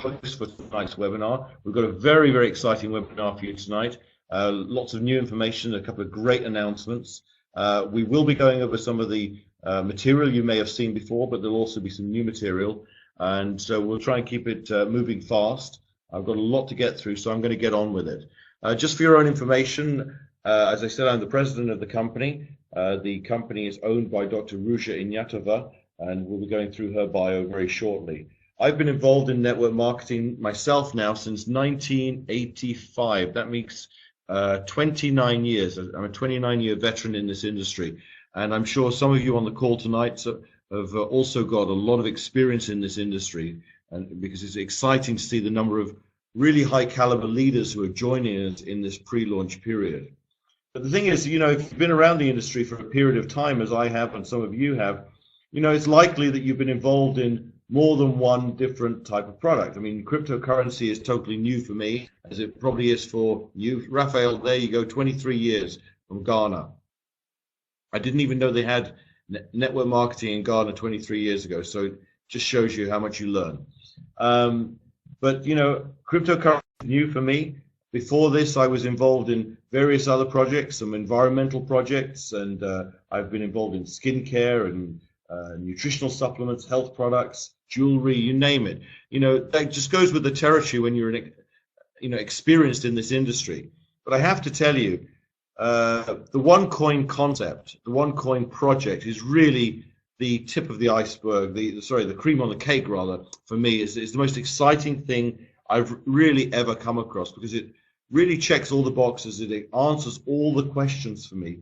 host for tonight's webinar. We've got a very, very exciting webinar for you tonight. Lots of new information, a couple of great announcements. We will be going over some of the material you may have seen before, but there'll also be some new material. And so we'll try and keep it moving fast. I've got a lot to get through, so I'm going to get on with it. Just for your own information, as I said, I'm the president of the company. The company is owned by Dr. Ruja Ignatova, and we'll be going through her bio very shortly. I've been involved in network marketing myself now since 1985. That makes 29 years. I'm a 29-year veteran in this industry, and I'm sure some of you on the call tonight have also got a lot of experience in this industry, and because it's exciting to see the number of really high caliber leaders who are joining us in this pre-launch period. But the thing is, you know, if you've been around the industry for a period of time, as I have and some of you have, you know, it's likely that you've been involved in more than one different type of product. I mean, cryptocurrency is totally new for me, as it probably is for you. Raphael, there you go, 23 years from Ghana. I didn't even know they had network marketing in Ghana 23 years ago, so it just shows you how much you learn. But, you know, cryptocurrency is new for me. Before this, I was involved in various other projects, some environmental projects, and I've been involved in skincare and nutritional supplements, health products, jewelry, you name it. You know, that just goes with the territory when you're experienced in this industry. But I have to tell you, the OneCoin concept, the OneCoin project is really the tip of the iceberg, the cream on the cake, rather, for me. It's the most exciting thing I've really ever come across, because it really checks all the boxes. It answers all the questions for me.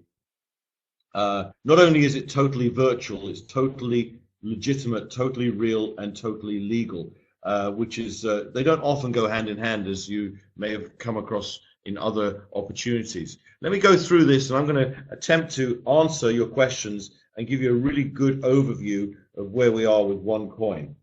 Not only is it totally virtual, it's totally legitimate, totally real, and totally legal, which is, they don't often go hand in hand, as you may have come across in other opportunities. Let me go through this, and I'm going to attempt to answer your questions and give you a really good overview of where we are with OneCoin.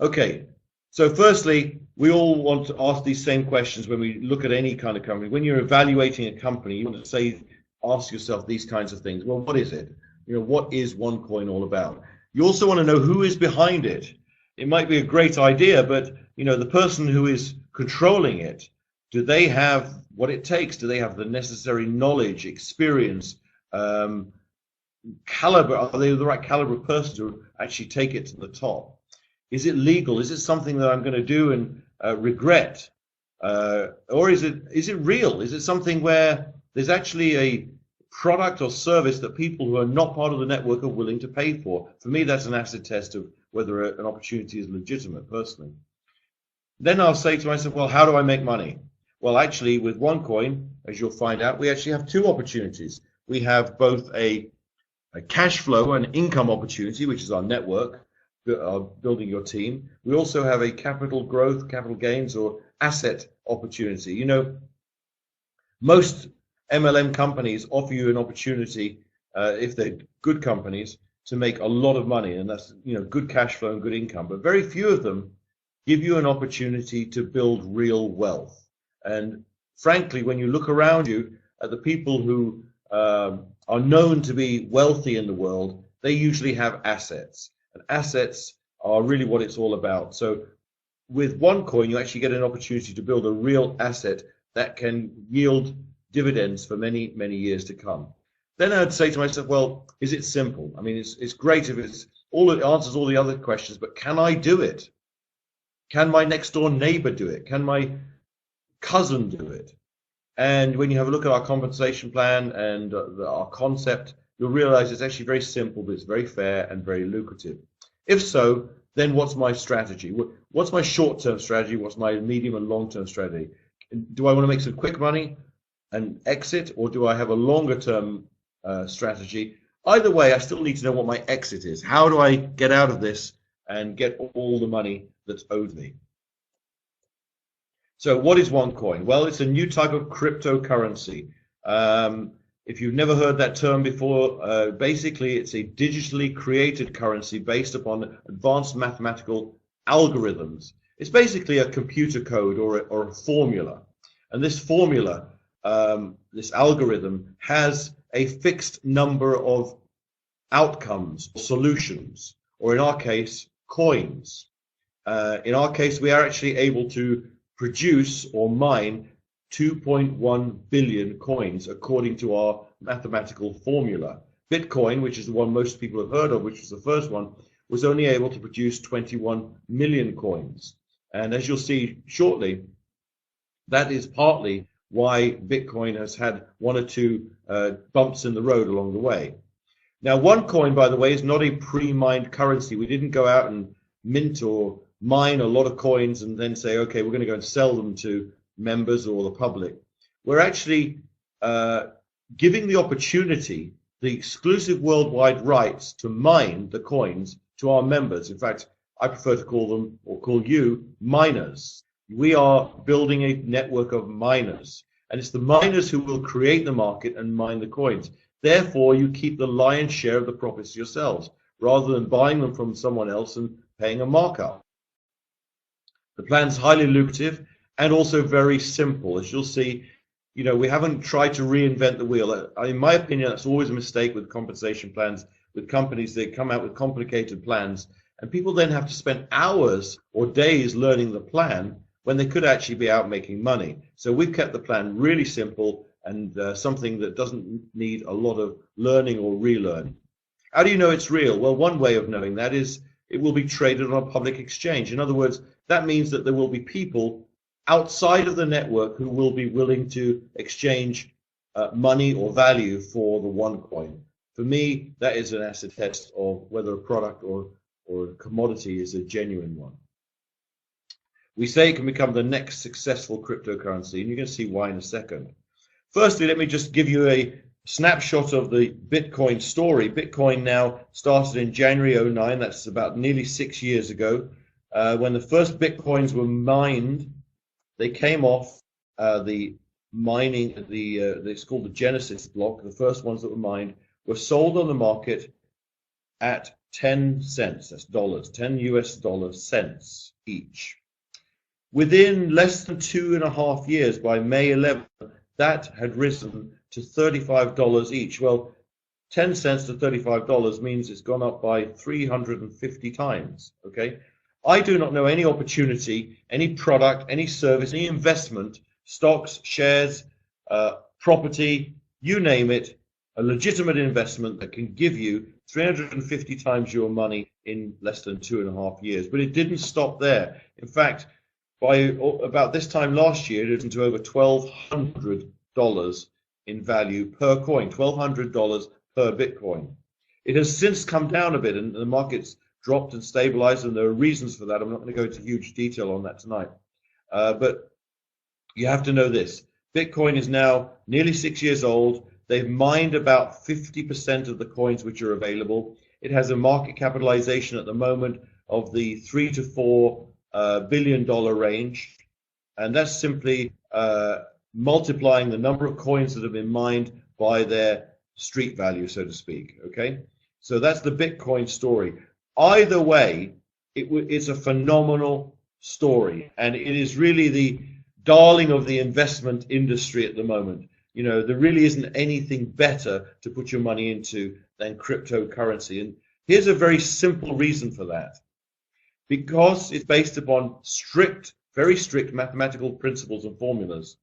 Okay, so firstly, we all want to ask these same questions when we look at any kind of company. When you're evaluating a company, you want to ask yourself these kinds of things. Well, what is it? You know, what is OneCoin all about? You also want to know who is behind it. It might be a great idea, but you know, the person who is controlling it, do they have what it takes? Do they have the necessary knowledge, experience, caliber? Are they the right caliber of person to actually take it to the top? Is it legal? Is it something that I'm going to do and regret? Or is it real? Is it something where there's actually a product or service that people who are not part of the network are willing to pay for? For me, that's an acid test of whether an opportunity is legitimate, personally. Then I'll say to myself, well, how do I make money? Well, actually, with OneCoin, as you'll find out, we actually have two opportunities. We have both a cash flow and income opportunity, which is our network, building your team. We also have a capital growth, capital gains, or asset opportunity. You know, most MLM companies offer you an opportunity, if they're good companies, to make a lot of money, and that's, you know, good cash flow and good income. But very few of them give you an opportunity to build real wealth. And frankly, when you look around you at the people who are known to be wealthy in the world, they usually have assets, and assets are really what it's all about. So with OneCoin, you actually get an opportunity to build a real asset that can yield dividends for many, many years to come. Then I'd say to myself, well, is it simple? I mean, it's great if it answers all the other questions, but can I do it? Can my next door neighbor do it? Can my cousin do it? And when you have a look at our compensation plan and our concept, you'll realize it's actually very simple, but it's very fair and very lucrative. If so, then what's my strategy? What's my short-term strategy? What's my medium and long-term strategy? Do I want to make some quick money and exit, or do I have a longer-term strategy? Either way, I still need to know what my exit is. How do I get out of this and get all the money that's owed me? So what is OneCoin? Well, it's a new type of cryptocurrency. If you've never heard that term before, basically it's a digitally created currency based upon advanced mathematical algorithms. It's basically a computer code or a formula. And this formula, this algorithm, has a fixed number of outcomes, solutions, or in our case, coins. In our case, we are actually able to produce or mine 2.1 billion coins according to our mathematical formula. Bitcoin, which is the one most people have heard of, which was the first one, was only able to produce 21 million coins. And as you'll see shortly, that is partly why Bitcoin has had one or two bumps in the road along the way. Now, OneCoin, by the way, is not a pre-mined currency. We didn't go out and mint or mine a lot of coins and then say, okay, we're going to go and sell them to members or the public. We're actually giving the opportunity, the exclusive worldwide rights to mine the coins to our members. In fact, I prefer to call them, or call you, miners. We are building a network of miners, and it's the miners who will create the market and mine the coins. Therefore, you keep the lion's share of the profits yourselves, rather than buying them from someone else and paying a markup. The plan's highly lucrative and also very simple. As you'll see, you know, we haven't tried to reinvent the wheel. In my opinion, that's always a mistake with compensation plans, with companies that come out with complicated plans, and people then have to spend hours or days learning the plan when they could actually be out making money. So we've kept the plan really simple and something that doesn't need a lot of learning or relearning. How do you know it's real? Well, one way of knowing that is it will be traded on a public exchange. In other words, that means that there will be people outside of the network who will be willing to exchange money or value for the OneCoin. For me, that is an acid test of whether a product or a commodity is a genuine one. We say it can become the next successful cryptocurrency, and you're going to see why in a second. Firstly, let me just give you a snapshot of the Bitcoin story. Bitcoin now started in January 2009. That's about nearly 6 years ago. When the first Bitcoins were mined, they came off the mining, it's called the Genesis block. The first ones that were mined were sold on the market at 10 cents. That's dollars, 10 US dollar cents each. Within less than 2.5 years, by May 11th, that had risen to $35 each. Well, 10 cents to $35 means it's gone up by 350 times, okay? I do not know any opportunity, any product, any service, any investment, stocks, shares, property, you name it, a legitimate investment that can give you 350 times your money in less than 2.5 years. But it didn't stop there. In fact, by about this time last year, it risen to over $1,200 in value per coin, $1,200 per Bitcoin. It has since come down a bit, and the market's dropped and stabilized, and there are reasons for that. I'm not going to go into huge detail on that tonight. But you have to know this. Bitcoin is now nearly 6 years old. They've mined about 50% of the coins which are available. It has a market capitalization at the moment of the $3 to $4 billion range. And that's simply multiplying the number of coins that have been mined by their street value, so to speak. Okay? So that's the Bitcoin story. Either way, it's a phenomenal story, and it is really the darling of the investment industry at the moment. You know, there really isn't anything better to put your money into than cryptocurrency. And here's a very simple reason for that. Because it's based upon strict, very strict mathematical principles and formulas.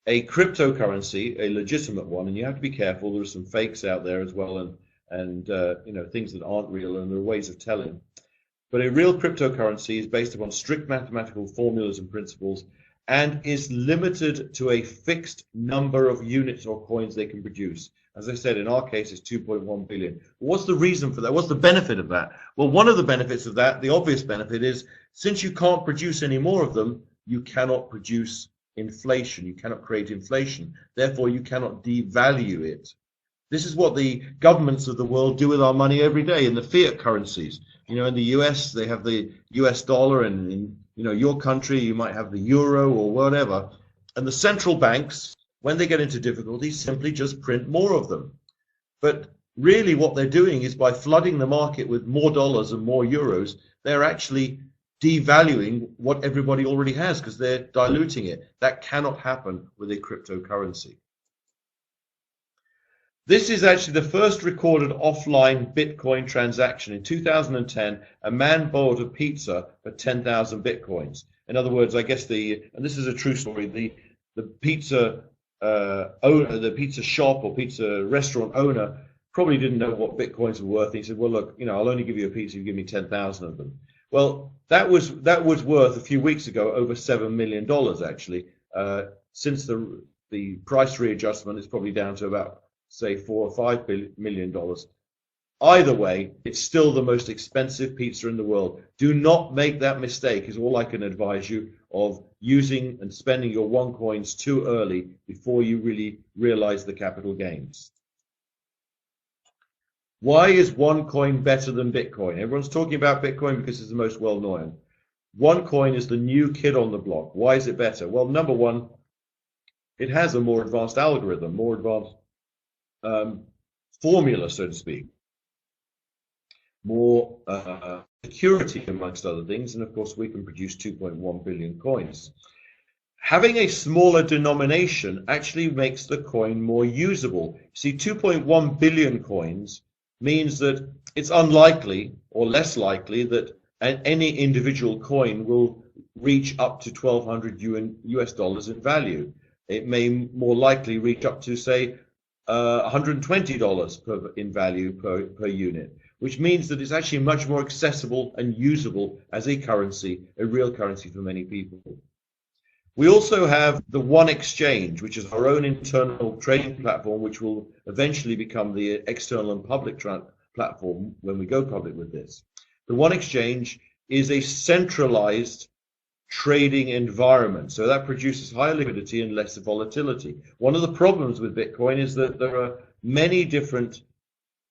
A cryptocurrency, a legitimate one, and you have to be careful, there are some fakes out there as well, and you know, things that aren't real, and there are ways of telling. But a real cryptocurrency is based upon strict mathematical formulas and principles, and is limited to a fixed number of units or coins they can produce. As I said, in our case, it's 2.1 billion. What's the reason for that? What's the benefit of that? Well, one of the benefits of that, the obvious benefit, is since you can't produce any more of them, you cannot produce inflation. You cannot create inflation. Therefore, you cannot devalue it. This is what the governments of the world do with our money every day in the fiat currencies. You know, in the US, they have the US dollar, and in your country, you might have the euro or whatever. And the central banks, when they get into difficulties, simply just print more of them. But really what they're doing is, by flooding the market with more dollars and more euros, they're actually devaluing what everybody already has because they're diluting it. That cannot happen with a cryptocurrency. This is actually the first recorded offline Bitcoin transaction. In 2010, a man bought a pizza for 10,000 Bitcoins. In other words, I guess and this is a true story, the pizza owner, the pizza shop or pizza restaurant owner probably didn't know what Bitcoins were worth. He said, well, look, I'll only give you a pizza if you give me 10,000 of them. Well, that was worth a few weeks ago over $7 million, actually. Since the price readjustment, it's probably down to about, say, $4 or $5 million. Either way, it's still the most expensive pizza in the world. Do not make that mistake, is all I can advise you, of using and spending your OneCoins too early before you really realize the capital gains. Why is OneCoin better than Bitcoin? Everyone's talking about Bitcoin because it's the most well-known. OneCoin is the new kid on the block. Why is it better? Well, number one, it has a more advanced algorithm, more advanced formula, so to speak, more security, amongst other things, and of course we can produce 2.1 billion coins. Having a smaller denomination actually makes the coin more usable. See, 2.1 billion coins means that it's unlikely or less likely that any individual coin will reach up to 1,200 US dollars in value. It may more likely reach up to, say, $120 in value per unit, which means that it's actually much more accessible and usable as a currency, a real currency for many people. We also have the One Exchange, which is our own internal trading platform, which will eventually become the external and public platform when we go public with this. The One Exchange is a centralized trading environment, so that produces higher liquidity and less volatility. One of the problems with Bitcoin is that there are many different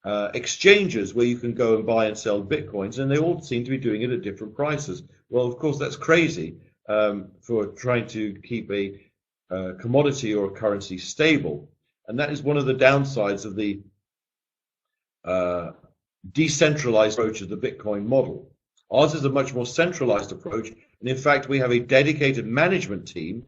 exchanges where you can go and buy and sell Bitcoins, and they all seem to be doing it at different prices. Well, of course, that's crazy for trying to keep a commodity or a currency stable, and that is one of the downsides of the decentralized approach of the Bitcoin model. Ours is a much more centralized approach, and in fact we have a dedicated management team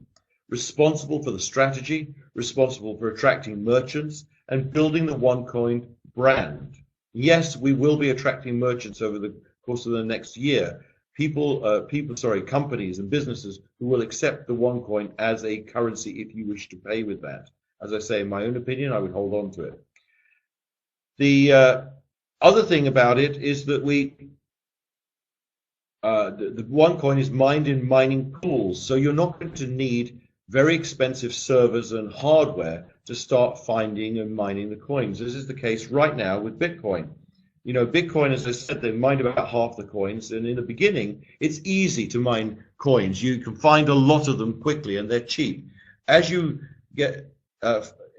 responsible for the strategy, responsible for attracting merchants and building the OneCoin brand. Yes, we will be attracting merchants over the course of the next year. Companies and businesses who will accept the OneCoin as a currency if you wish to pay with that. As I say, in my own opinion, I would hold on to it. The other thing about it is that the OneCoin is mined in mining pools, so you're not going to need very expensive servers and hardware to start finding and mining the coins. This is the case right now with Bitcoin. Bitcoin, as I said, they mined about half the coins, and in the beginning, it's easy to mine coins. You can find a lot of them quickly, and they're cheap. As you get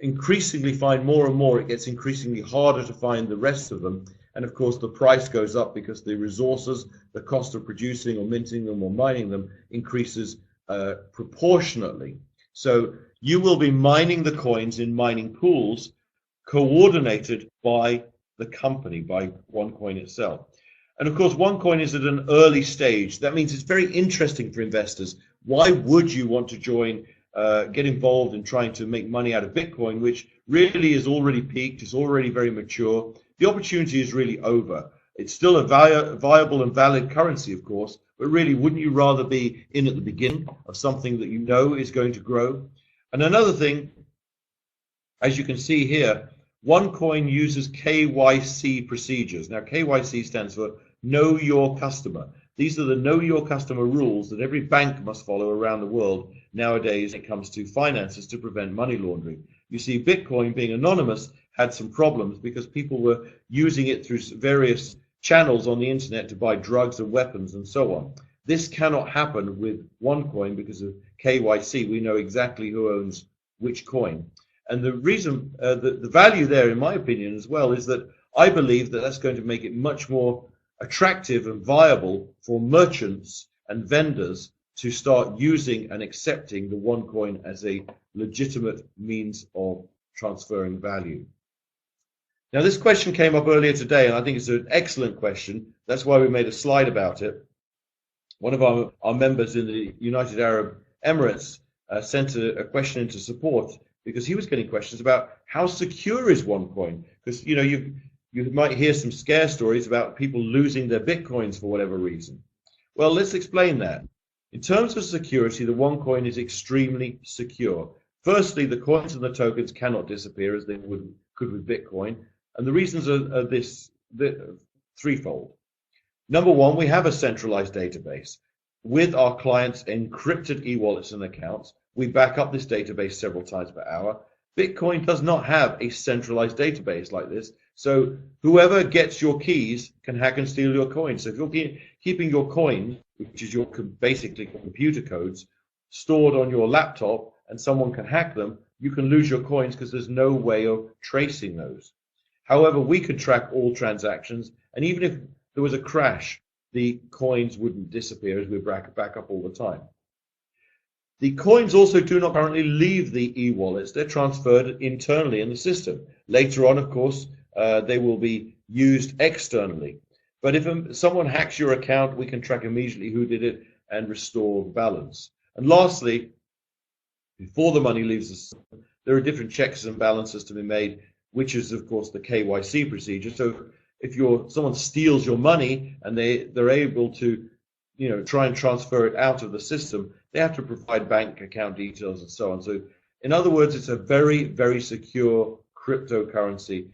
increasingly find more and more, it gets increasingly harder to find the rest of them. And of course, the price goes up because the resources, the cost of producing or minting them or mining them increases proportionately. So you will be mining the coins in mining pools coordinated by the company, by OneCoin itself. And of course, OneCoin is at an early stage. That means it's very interesting for investors. Why would you want to join, get involved in trying to make money out of Bitcoin, which really is already peaked, it's already very mature. The opportunity is really over. It's still a viable and valid currency, of course, but really, wouldn't you rather be in at the beginning of something that you know is going to grow? And another thing, as you can see here, OneCoin uses KYC procedures. Now, KYC stands for Know Your Customer. These are the Know Your Customer rules that every bank must follow around the world nowadays when it comes to finances to prevent money laundering. You see, Bitcoin, being anonymous, had some problems because people were using it through various channels on the internet to buy drugs and weapons and so on. This cannot happen with OneCoin because of KYC. We know exactly who owns which coin. And the reason, the value there, in my opinion, as well, is that I believe that that's going to make it much more attractive and viable for merchants and vendors to start using and accepting the OneCoin as a legitimate means of transferring value. Now, this question came up earlier today, and I think it's an excellent question. That's why we made a slide about it. One of our members in the United Arab Emirates sent a question into support because he was getting questions about how secure is OneCoin? Because you might hear some scare stories about people losing their Bitcoins for whatever reason. Well, let's explain that. In terms of security, the OneCoin is extremely secure. Firstly, the coins and the tokens cannot disappear as they could with Bitcoin, and the reasons are threefold. Number one, we have a centralized database with our clients' encrypted e-wallets and accounts. We back up this database several times per hour. Bitcoin does not have a centralized database like this, so whoever gets your keys can hack and steal your coins. So if you're keeping your coin, which is your basically computer codes, stored on your laptop and someone can hack them, you can lose your coins because there's no way of tracing those. However, we could track all transactions, and even if there was a crash, the coins wouldn't disappear as we back up all the time. The coins also do not currently leave the e-wallets. They're transferred internally in the system. Later on, of course, they will be used externally. But if someone hacks your account, we can track immediately who did it and restore the balance. And lastly, before the money leaves the system, there are different checks and balances to be made, which is, of course, the KYC procedure. So if someone steals your money and they're able to try and transfer it out of the system, they have to provide bank account details and so on. So in other words, it's a very, very secure cryptocurrency.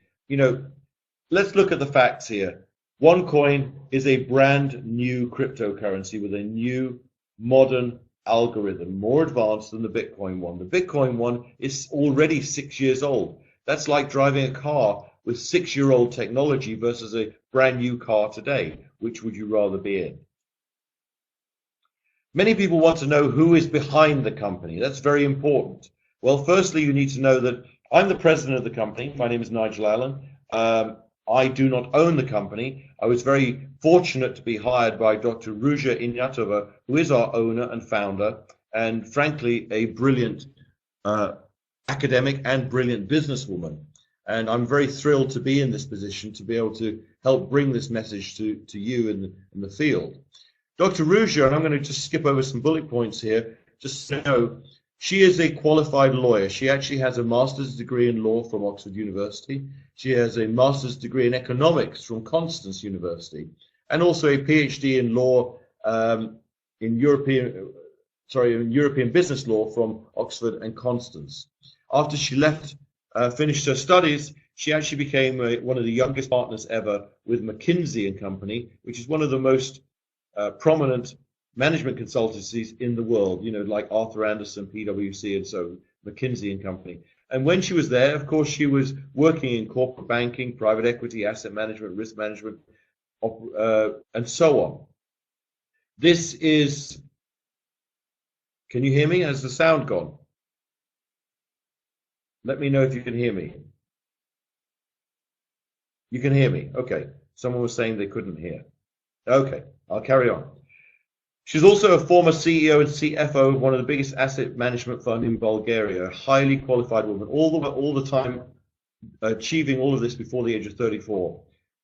Let's look at the facts here. OneCoin is a brand new cryptocurrency with a new modern algorithm, more advanced than the Bitcoin one. The Bitcoin one is already 6 years old. That's like driving a car with 6-year-old technology versus a brand new car today. Which would you rather be in? Many people want to know who is behind the company. That's very important. Well, firstly, you need to know that I'm the president of the company. My name is Nigel Allen. I do not own the company. I was very fortunate to be hired by Dr. Ruja Ignatova, who is our owner and founder, and frankly, a brilliant academic and brilliant businesswoman. And I'm very thrilled to be in this position to be able to help bring this message to you in the field. Dr. Ruja, and I'm going to just skip over some bullet points here, just so you know, she is a qualified lawyer. She actually has a master's degree in law from Oxford University. She has a master's degree in economics from Constance University, and also a PhD in law in European business law from Oxford and Constance. After she finished her studies, she actually became one of the youngest partners ever with McKinsey & Company, which is one of the most prominent management consultancies in the world, like Arthur Andersen, PwC, and so McKinsey & Company. And when she was there, of course, she was working in corporate banking, private equity, asset management, risk management, and so on. This is, can you hear me? Has the sound gone? Let me know if you can hear me. You can hear me. Okay. Someone was saying they couldn't hear. Okay, I'll carry on. She's also a former CEO and CFO of one of the biggest asset management funds in Bulgaria, a highly qualified woman, all the time achieving all of this before the age of 34.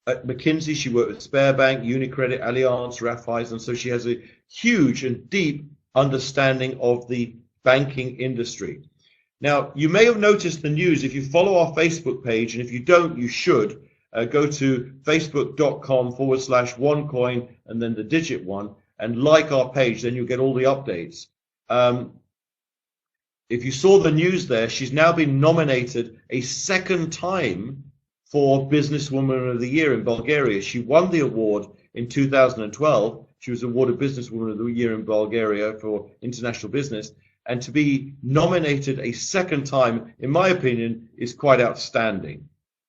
At McKinsey, she worked with Sberbank, UniCredit, Allianz, Raiffeisen, so she has a huge and deep understanding of the banking industry. Now, you may have noticed the news if you follow our Facebook page, and if you don't, you should. Go to facebook.com/OneCoin and then the digit 1 and like our page, then you'll get all the updates. If you saw the news there, she's now been nominated a second time for Businesswoman of the Year in Bulgaria. She won the award in 2012. She was awarded Businesswoman of the Year in Bulgaria for international business. And to be nominated a second time, in my opinion, is quite outstanding.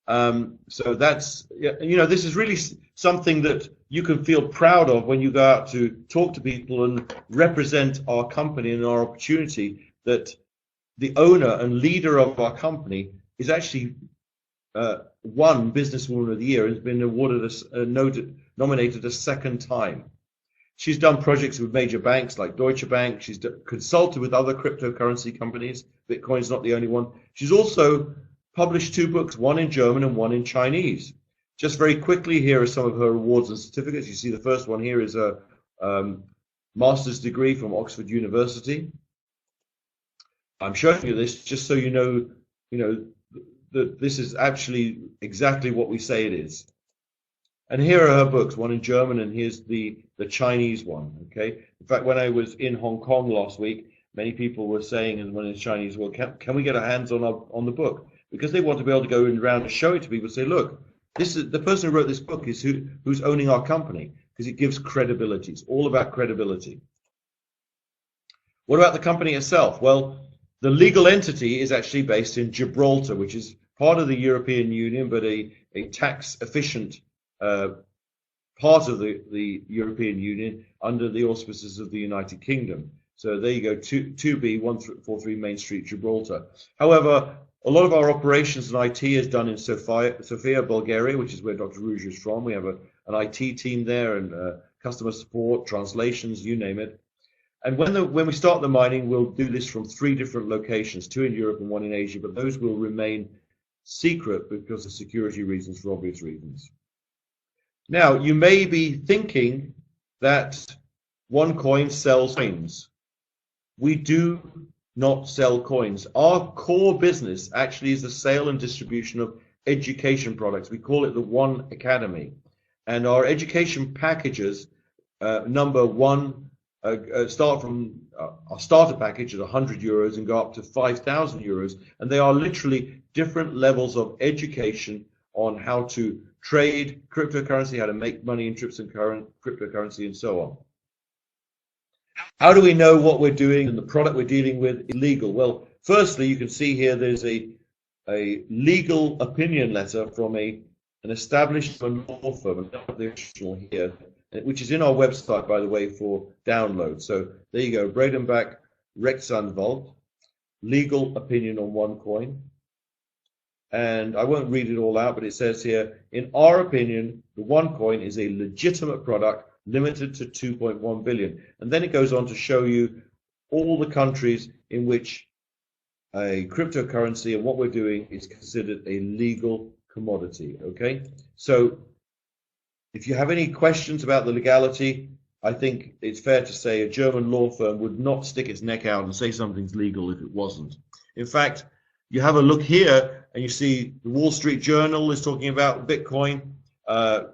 So that's, this is really something that you can feel proud of when you go out to talk to people and represent our company and our opportunity, that the owner and leader of our company is actually won Businesswoman of the Year and has been awarded nominated a second time. She's done projects with major banks like Deutsche Bank. She's consulted with other cryptocurrency companies. Bitcoin's not the only one. She's also published 2 books, one in German and one in Chinese. Just very quickly, here are some of her awards and certificates. You see the first one here is a master's degree from Oxford University. I'm showing you this just so you know that this is actually exactly what we say it is. And here are her books, one in German, and here's the Chinese one, okay? In fact, when I was in Hong Kong last week, many people were saying, and one in Chinese, well, can we get our hands on the book? Because they want to be able to go around and show it to people, say, look, this is the person who wrote this book is who's owning our company, because it gives credibility. It's all about credibility. What about the company itself? Well, the legal entity is actually based in Gibraltar, which is part of the European Union, but a tax efficient part of the European Union under the auspices of the United Kingdom. So there you go, 2B 143 Main Street, Gibraltar. However, a lot of our operations and IT is done in Sofia, Bulgaria, which is where Dr. Rouge is from. We have an IT team there and customer support, translations, you name it. And when we start the mining, we'll do this from 3 different locations, 2 in Europe and 1 in Asia, but those will remain secret because of security reasons, for obvious reasons. Now, you may be thinking that OneCoin sells coins. We do not sell coins. Our core business actually is the sale and distribution of education products. We call it the One Academy. And our education packages, number one, start from our starter package at 100 euros and go up to 5,000 euros. And they are literally different levels of education on how to trade cryptocurrency, how to make money in cryptocurrency, and so on. How do we know what we're doing and the product we're dealing with is legal? Well, firstly, you can see here there's a legal opinion letter from an established law firm, and I have the original here, which is in our website, by the way, for download. So there you go, Bredenbach Rechtsanwalt, legal opinion on OneCoin. And I won't read it all out, but it says here, in our opinion, the OneCoin is a legitimate product limited to 2.1 billion. And then it goes on to show you all the countries in which a cryptocurrency and what we're doing is considered a legal commodity, okay? So if you have any questions about the legality, I think it's fair to say a German law firm would not stick its neck out and say something's legal if it wasn't. In fact, you have a look here and you see the Wall Street Journal is talking about Bitcoin.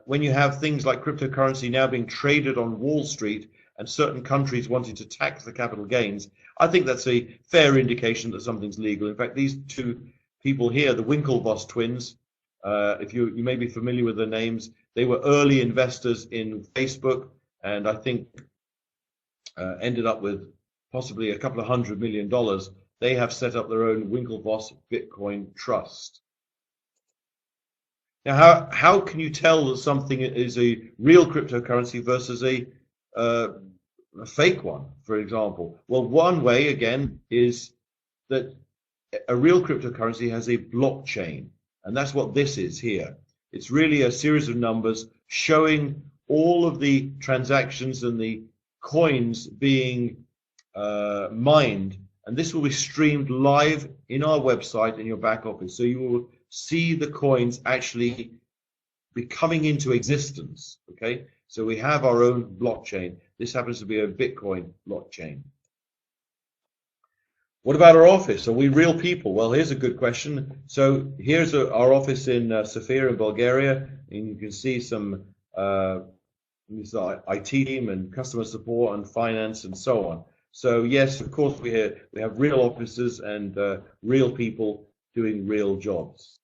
When you have things like cryptocurrency now being traded on Wall Street and certain countries wanting to tax the capital gains, I think that's a fair indication that something's legal. In fact, these 2 people here, the Winklevoss twins, if you may be familiar with their names, they were early investors in Facebook, and I think ended up with possibly a couple of $100 million. They have set up their own Winklevoss Bitcoin Trust. Now, how can you tell that something is a real cryptocurrency versus a fake one, for example? Well, one way, again, is that a real cryptocurrency has a blockchain, and that's what this is here. It's really a series of numbers showing all of the transactions and the coins being mined, and this will be streamed live in our website in your back office. So you will see the coins actually be coming into existence, okay? So we have our own blockchain. This happens to be a Bitcoin blockchain. What about our office? Are we real people? Well, here's a good question. So here's our office in Sofia in Bulgaria, and you can see some IT team and customer support and finance and so on. So yes, of course, we have real offices and real people doing real jobs.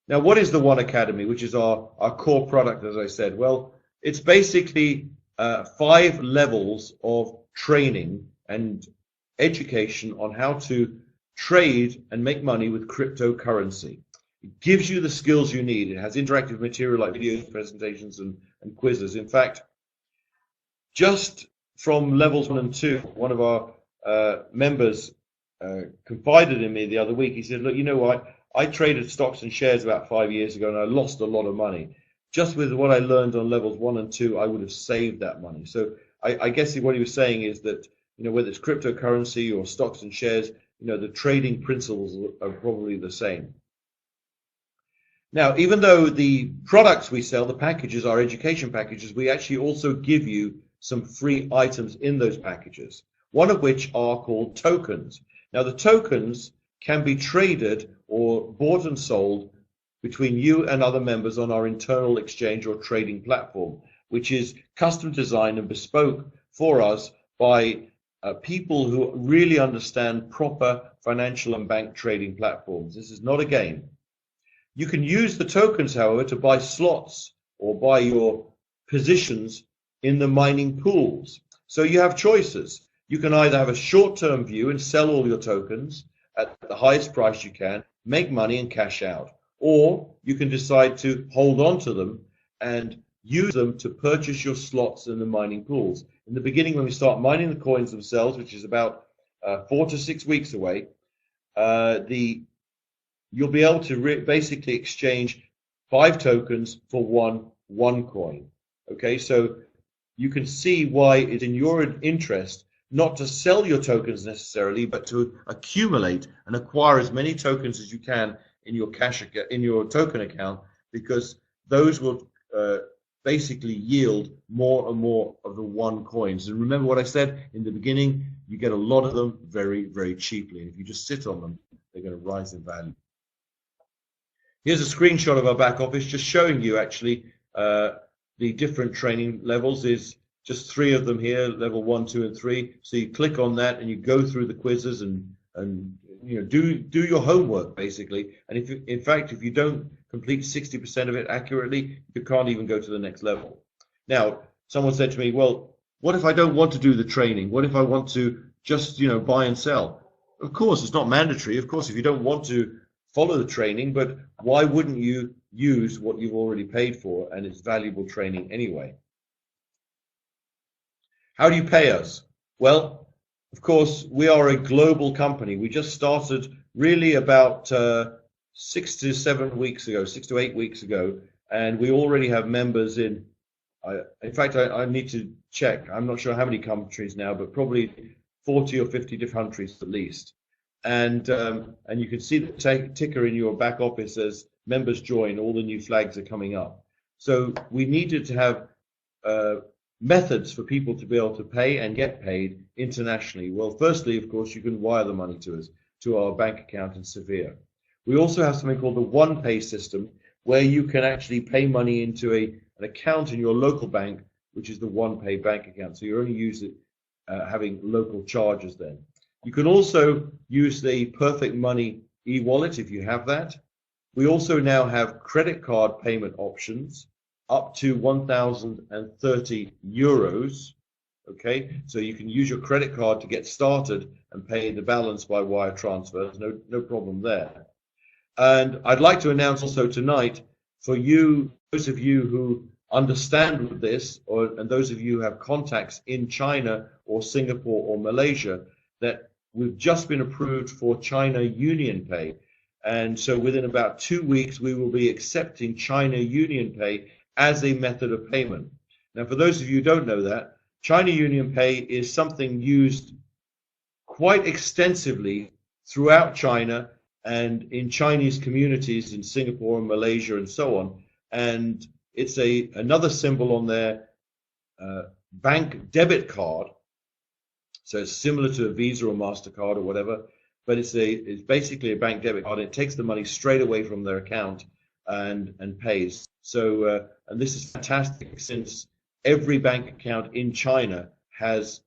Now, what is the One Academy, which is our core product, as I said? Well, it's basically 5 levels of training and education on how to trade and make money with cryptocurrency. It gives you the skills you need. It has interactive material like videos, presentations, and quizzes. In fact, just from levels 1 and 2, one of our members confided in me the other week. He said, look, you know what? I traded stocks and shares about 5 years ago, and I lost a lot of money. Just with what I learned on levels 1 and 2, I would have saved that money. So I guess what he was saying is that, you know, whether it's cryptocurrency or stocks and shares, you know, the trading principles are probably the same. Now, even though the products we sell, the packages, are education packages, we actually also give you some free items in those packages, one of which are called tokens. Now, the tokens can be traded or bought and sold between you and other members on our internal exchange or trading platform, which is custom designed and bespoke for us by people who really understand proper financial and bank trading platforms. This is not a game. You can use the tokens, however, to buy slots or buy your positions in the mining pools. So you have choices. You can either have a short-term view and sell all your tokens at the highest price you can, make money and cash out. Or you can decide to hold on to them and use them to purchase your slots in the mining pools. In the beginning, when we start mining the coins themselves, which is about 4 to 6 weeks away, you'll be able to basically exchange 5 tokens for one coin. Okay, so you can see why it's in your interest not to sell your tokens necessarily, but to accumulate and acquire as many tokens as you can in your token account, because those will basically yield more and more of the one coins. And remember what I said in the beginning, you get a lot of them very, very cheaply. And if you just sit on them, they're going to rise in value. Here's a screenshot of our back office, just showing you actually the different training levels. Is just 3 of them here, level 1, 2, and 3. So you click on that and you go through the quizzes and you know, do your homework basically. And in fact, if you don't complete 60% of it accurately, you can't even go to the next level. Now, someone said to me, well, what if I don't want to do the training? What if I want to just, you know, buy and sell? Of course, it's not mandatory. Of course, if you don't want to follow the training, but why wouldn't you use what you've already paid for, and it's valuable training anyway? How do you pay us? Well, of course, we are a global company. We just started really about 6 to 8 weeks ago, and we already have members in fact, I need to check. I'm not sure how many countries now, but probably 40 or 50 different countries at least. And you can see the ticker in your back office as members join. All the new flags are coming up. So we needed to have methods for people to be able to pay and get paid internationally. Well, firstly, of course, you can wire the money to us, to our bank account in Sevilla. We also have something called the OnePay system, where you can actually pay money into an account in your local bank, which is the OnePay bank account. So you only use it having local charges then. You can also use the Perfect Money e-wallet if you have that. We also now have credit card payment options up to 1,030 euros. Okay, so you can use your credit card to get started and pay the balance by wire transfer. There's no problem there. And I'd like to announce also tonight, for you, those of you who understand this, and those of you who have contacts in China or Singapore or Malaysia, that we've just been approved for China UnionPay. And so within about 2 weeks, we will be accepting China UnionPay as a method of payment. Now, for those of you who don't know that, China UnionPay is something used quite extensively throughout China and in Chinese communities in Singapore and Malaysia and so on. And it's another symbol on their bank debit card. So it's similar to a Visa or MasterCard or whatever, but it's basically a bank debit card. It takes the money straight away from their account and pays. So and this is fantastic, since every bank account in China has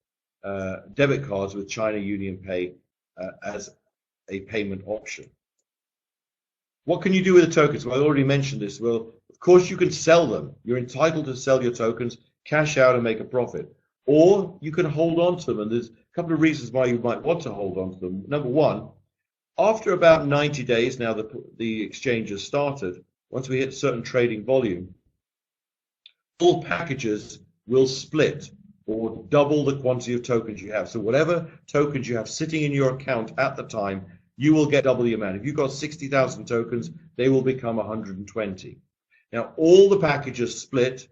debit cards with China UnionPay as a payment option. What can you do with the tokens? Well, I already mentioned this. Well, of course you can sell them. You're entitled to sell your tokens, cash out and make a profit. Or you can hold on to them, and there's a couple of reasons why you might want to hold on to them. Number one, after about 90 days, now the exchange has started, once we hit a certain trading volume, all packages will split or double the quantity of tokens you have. So whatever tokens you have sitting in your account at the time, you will get double the amount. If you've got 60,000 tokens, they will become 120. Now, all the packages split.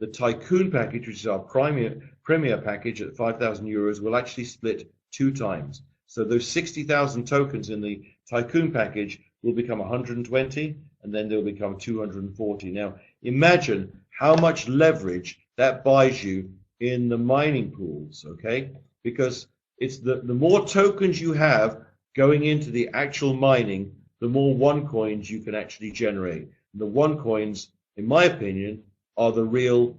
The Tycoon package, which is our premier package at 5,000 euros, will actually split 2 times. So those 60,000 tokens in the Tycoon package will become 120, and then they'll become 240. Now, imagine how much leverage that buys you in the mining pools, okay? Because it's the more tokens you have, going into the actual mining, the more one coins you can actually generate. And the one coins, in my opinion, are the real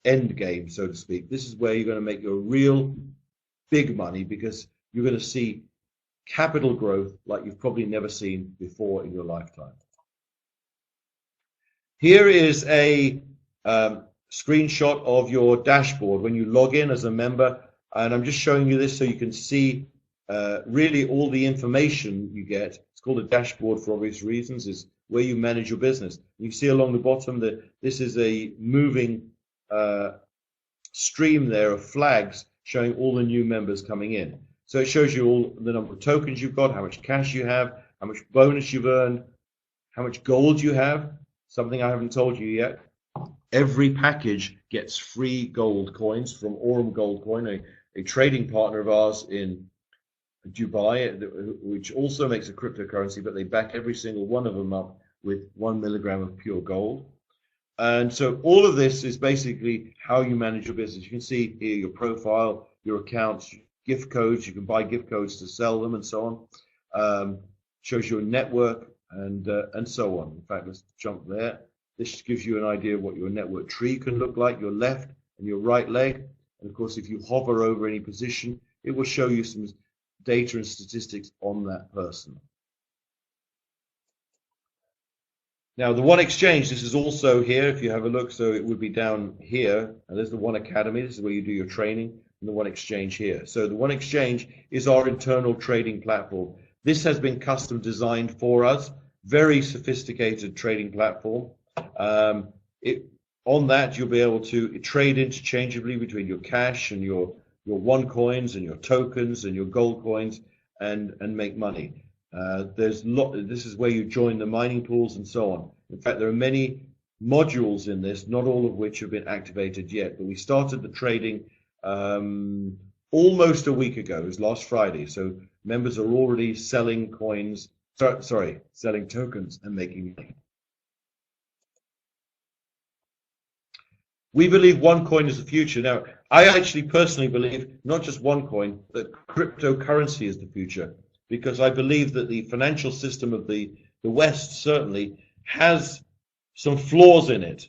end game, so to speak. This is where you're going to make your real big money, because you're going to see capital growth like you've probably never seen before in your lifetime. Here is a screenshot of your dashboard when you log in as a member, and I'm just showing you this so you can see really all the information you get. It's called a dashboard for obvious reasons. Is where you manage your business. You see along the bottom that this is a moving stream there of flags showing all the new members coming in. So it shows you all the number of tokens you've got, how much cash you have, how much bonus you've earned, how much gold you have. Something I haven't told you yet. Every package gets free gold coins from Aurum Gold Coin, a trading partner of ours in Dubai, which also makes a cryptocurrency, but they back every single one of them up with 1 milligram of pure gold. And so all of this is basically how you manage your business. You can see here your profile, your accounts, gift codes. You can buy gift codes to sell them and so on. Shows your network and so on. In fact, let's jump there. This gives you an idea of what your network tree can look like, your left and your right leg. And of course, if you hover over any position, it will show you some data and statistics on that person. Now, the One Exchange, this is also here, if you have a look, so it would be down here, and there's the One Academy, this is where you do your training, and the One Exchange here. So the One Exchange is our internal trading platform. This has been custom designed for us, very sophisticated trading platform. On that, you'll be able to trade interchangeably between your cash and your one coins and your tokens and your gold coins and make money. This is where you join the mining pools and so on. In fact, there are many modules in this, not all of which have been activated yet, but we started the trading almost a week ago. It was last Friday, so members are already selling coins, selling tokens and making money. We believe OneCoin is the future. Now, I actually personally believe not just OneCoin, that cryptocurrency is the future, because I believe that the financial system of the West certainly has some flaws in it.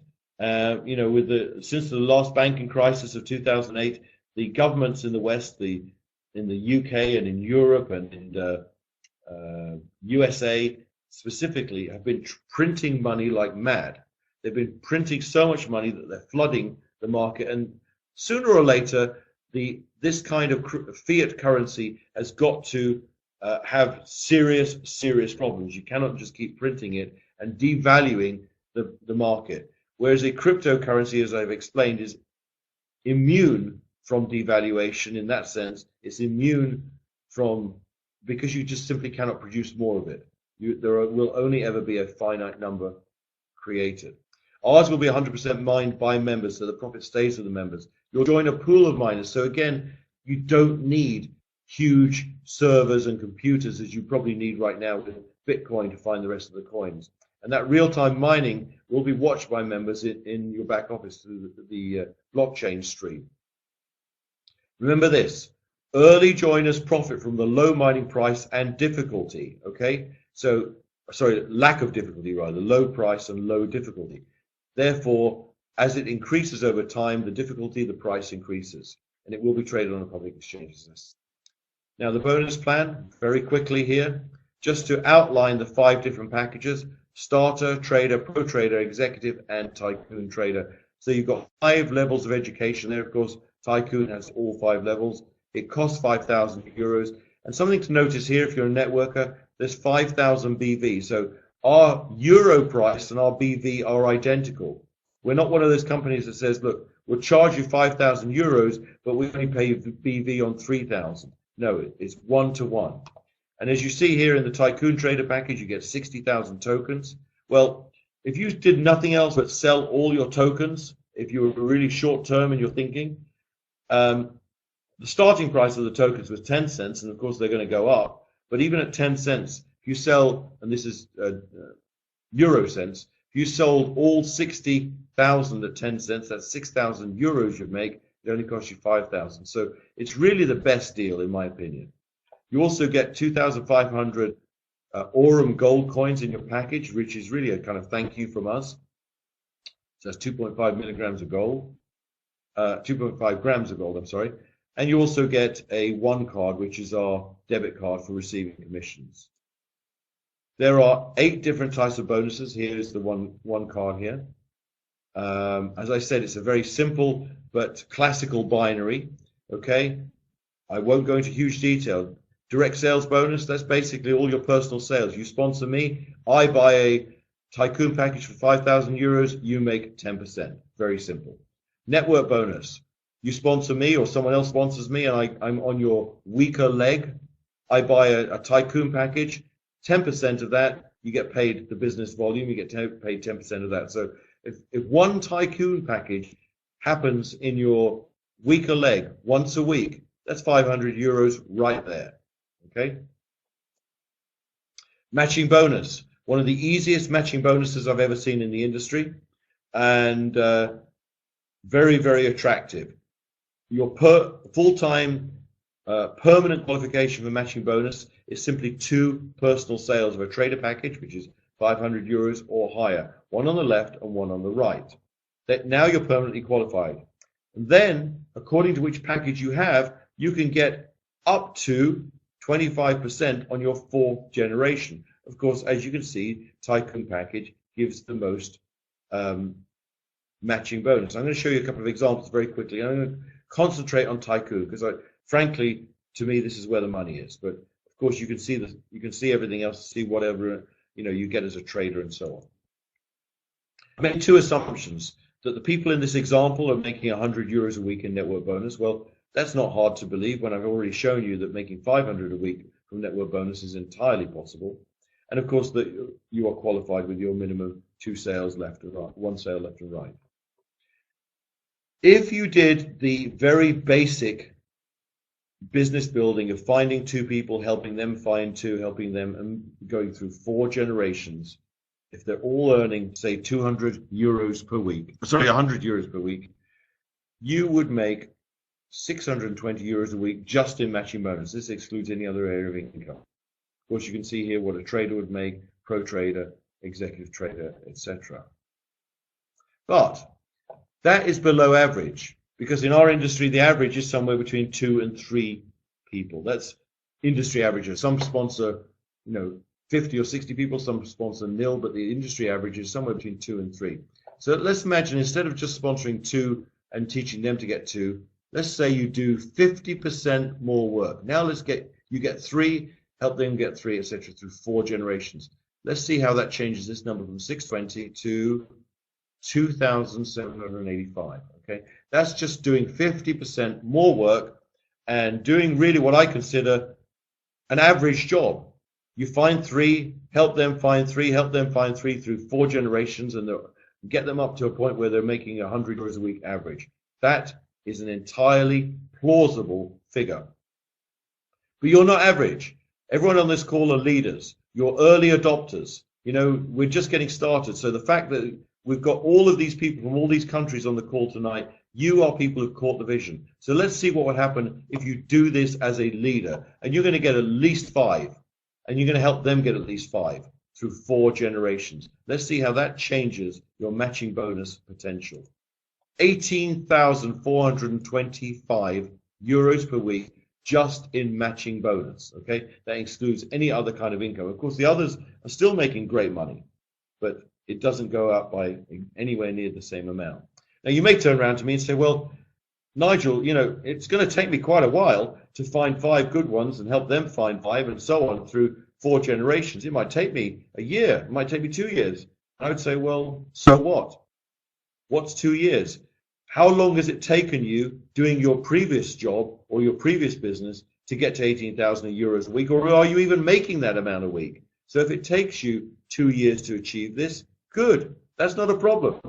Since the last banking crisis of 2008, the governments in the West, in the UK and in Europe and in USA specifically, have been printing money like mad. They've been printing so much money that they're flooding the market, and sooner or later, this kind of fiat currency has got to have serious problems. You cannot just keep printing it and devaluing the market. Whereas a cryptocurrency, as I've explained, is immune from devaluation. In that sense, it's immune because you just simply cannot produce more of it. There will only ever be a finite number created. Ours will be 100% mined by members, so the profit stays with the members. You'll join a pool of miners, so again, you don't need huge servers and computers as you probably need right now with Bitcoin to find the rest of the coins. And that real-time mining will be watched by members in your back office through the blockchain stream. Remember this, early joiners profit from the low mining price and difficulty, okay? So, sorry, lack of difficulty rather, low price and low difficulty. Therefore, as it increases over time, the difficulty, the price increases, and it will be traded on a public exchange. Now, the bonus plan, very quickly here, just to outline the 5 different packages: starter, trader, pro trader, executive, and tycoon trader. So you've got 5 levels of education there. Of course, tycoon has all 5 levels. It costs 5,000 euros. And something to notice here, if you're a networker, there's 5,000 BV. So our euro price and our BV are identical. We're not one of those companies that says, look, we'll charge you 5,000 euros, but we only pay BV on 3,000. No, it's 1-to-1. And as you see here in the Tycoon Trader package, you get 60,000 tokens. Well, if you did nothing else but sell all your tokens, if you were really short term in your thinking, the starting price of the tokens was 10 cents, and of course they're going to go up. But even at 10 cents, if you sell, and this is euro cents, if you sold all 60,000 at 10 cents, that's 6,000 euros you'd make. It only costs you 5,000. So it's really the best deal, in my opinion. You also get 2,500 Aurum gold coins in your package, which is really a kind of thank you from us. So that's 2.5 milligrams of gold, 2.5 grams of gold, I'm sorry. And you also get a one card, which is our debit card for receiving commissions. There are 8 different types of bonuses. Here's the one card here. As I said, it's a very simple but classical binary. Okay, I won't go into huge detail. Direct sales bonus, that's basically all your personal sales. You sponsor me, I buy a Tycoon package for 5,000 euros, you make 10%. Very simple. Network bonus, you sponsor me or someone else sponsors me and I'm on your weaker leg. I buy a Tycoon package, 10% of that, you get paid the business volume, you get paid 10% of that. So if one Tycoon package happens in your weaker leg once a week, that's 500 euros right there. Okay. Matching bonus, one of the easiest matching bonuses I've ever seen in the industry, and very, very attractive. Your full-time permanent qualification for matching bonus is simply 2 personal sales of a trader package, which is 500 euros or higher, one on the left and one on the right. Now you're permanently qualified. And then, according to which package you have, you can get up to 25% on your 4th generation. Of course, as you can see, Tycoon package gives the most matching bonus. I'm going to show you a couple of examples very quickly. I'm going to concentrate on Tycoon because, frankly, to me, this is where the money is. But of course, you can see everything else, see whatever you get as a trader and so on. I made 2 assumptions that the people in this example are making 100 euros a week in network bonus. Well, that's not hard to believe when I've already shown you that making 500 a week from network bonus is entirely possible. And of course, that you are qualified with your minimum 2 sales left and right, 1 sale left and right. If you did the very basic business building of finding 2 people, helping them find 2, helping them, and going through 4 generations, if they're all earning, say, 200 euros per week, sorry, 100 euros per week, you would make 620 euros a week just in matching bonus. This excludes any other area of income. Of course, you can see here what a trader would make, pro trader, executive trader, etc. But that is below average, because in our industry, the average is somewhere between 2 and 3 people. That's industry averages. Some sponsor, 50 or 60 people, some sponsor nil, but the industry average is somewhere between 2 and 3. So let's imagine instead of just sponsoring 2 and teaching them to get 2, let's say you do 50% more work. Now you get 3, help them get 3, etc. through 4 generations. Let's see how that changes this number from 620 to 2,785. Okay, that's just doing 50% more work and doing really what I consider an average job. You find 3, help them find 3, help them find 3 through 4 generations, and get them up to a point where they're making 100 euros a week average. That is an entirely plausible figure. But you're not average. Everyone on this call are leaders. You're early adopters. We're just getting started. So the fact that we've got all of these people from all these countries on the call tonight, you are people who've caught the vision. So let's see what would happen if you do this as a leader. And you're going to get at least 5. And you're going to help them get at least 5 through 4 generations. Let's see how that changes your matching bonus potential. 18,425 euros per week just in matching bonus. Okay, that excludes any other kind of income. Of course, the others are still making great money, but it doesn't go up by anywhere near the same amount. Now, you may turn around to me and say, well, Nigel, it's going to take me quite a while to find 5 good ones and help them find 5 and so on through 4 generations. It might take me a year. It might take me 2 years. I would say, well, so what? What's 2 years? How long has it taken you doing your previous job or your previous business to get to 18,000 euros a week? Or are you even making that amount a week? So if it takes you 2 years to achieve this, good. That's not a problem.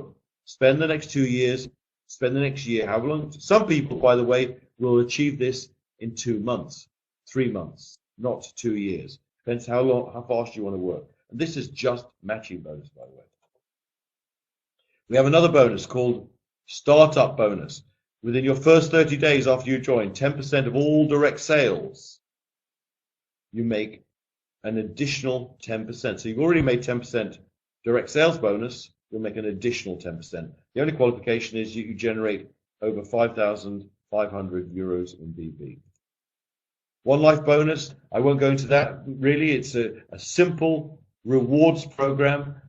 Spend the next 2 years, spend the next year, however long. Some people, by the way, will achieve this in 2 months, 3 months, not 2 years. Depends how fast you want to work. And this is just matching bonus, by the way. We have another bonus called Startup Bonus. Within your first 30 days after you join, 10% of all direct sales you make an additional 10%. So you've already made 10% direct sales bonus, you'll make an additional 10%. The only qualification is you generate over 5,500 euros in BV. One Life bonus, I won't go into that really. It's a simple rewards program.